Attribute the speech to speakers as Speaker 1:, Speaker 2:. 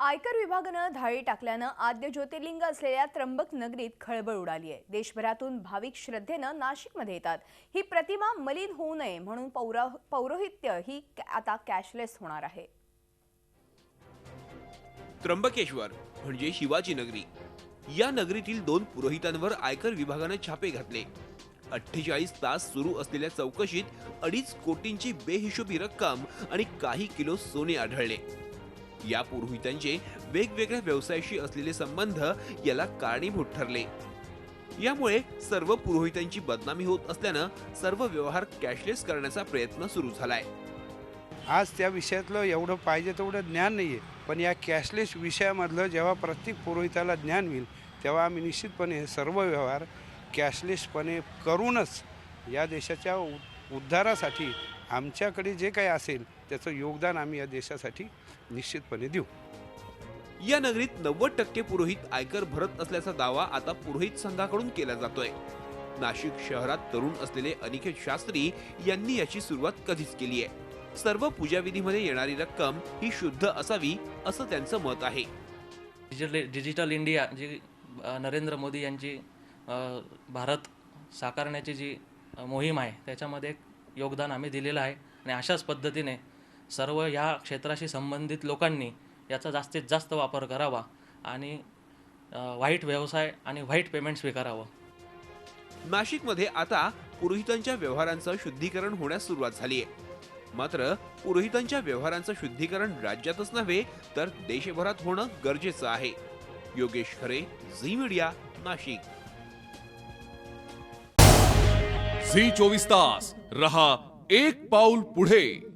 Speaker 1: आयकर विभागानं धाडी टाकल्यानं आद्य ज्योतिर्लिंग असलेल्या त्र्यंबक नगरीत खळबळ उडाली आहे। देशभरातून भाविक श्रद्धेनं नाशिकमध्ये येतात। ही प्रतिमा मलिन होऊ नये म्हणून पौरोहित्य ही आता कॅशलेस होणार आहे।
Speaker 2: त्र्यंबकेश्वर म्हणजे शिवाची नगरी। या नगरीतील 2 पुरोहितांवर आयकर विभागाने छापे घातले। 48 तास सुरू असलेल्या चौकशीत 2.5 कोटींची बेहिशोबी रक्कम आणि काही किलो सोने आढळले। या पुरोहितांचे वेगवेगळ्या व्यवसायाशी असलेले संबंध याला कारणीभूत ठरले। यामुळे सर्व पुरोहितांची बदनामी होत असल्यानं सर्व व्यवहार कॅशलेस करण्याचा प्रयत्न सुरू झालाय।
Speaker 3: आज त्या विषयातलं एवढं पाहिजे तेवढं ज्ञान नाहीये, पण या कॅशलेस विषयामधलं जेव्हा प्रत्येक पुरोहिताला ज्ञान होईल तेव्हा आम्ही निश्चितपणे सर्व व्यवहार कॅशलेसपणे करूनच या देशाच्या उद्धारासाठी आमच्याकडे जे काही असेल त्याचं योगदान आम्ही या देशासाठी निश्चितपणे देऊ।
Speaker 2: या नगरीत 90% पुरोहित आयकर भरत असल्याचा दावा आता पुरोहित संघाकडून केला जातोय। नाशिक शहरात तरुण असलेले अनिकेत शास्त्री यांनी याची सुरुवात कधीच केली आहे। सर्व पूजाविधीमध्ये येणारी रक्कम ही शुद्ध असावी असं त्यांचं मत आहे।
Speaker 4: डिजिटल इंडिया जी नरेंद्र मोदी यांची भारत साकारण्याची जी मोहीम आहे त्याच्यामध्ये एक योगदान आम्ही दिलेलं आहे आणि अशाच पद्धतीने सर्व या क्षेत्राशी संबंधित लोकांनी याचा जास्तीत जास्त वापर करावा आणि वाईट व्यवसाय आणि वाईट पेमेंट स्वीकारावं।
Speaker 2: नाशिकमध्ये आता पुरोहितांच्या व्यवहारांचं शुद्धीकरण होण्यास सुरुवात झाली आहे। मात्र पुरोहितांच्या व्यवहारांचं शुद्धीकरण राज्यातच नव्हे तर देशभरात होणं गरजेचं आहे। योगेश खरे, झी मीडिया, नाशिक।
Speaker 5: झी 24 तास रहा एक पाऊल पुढे।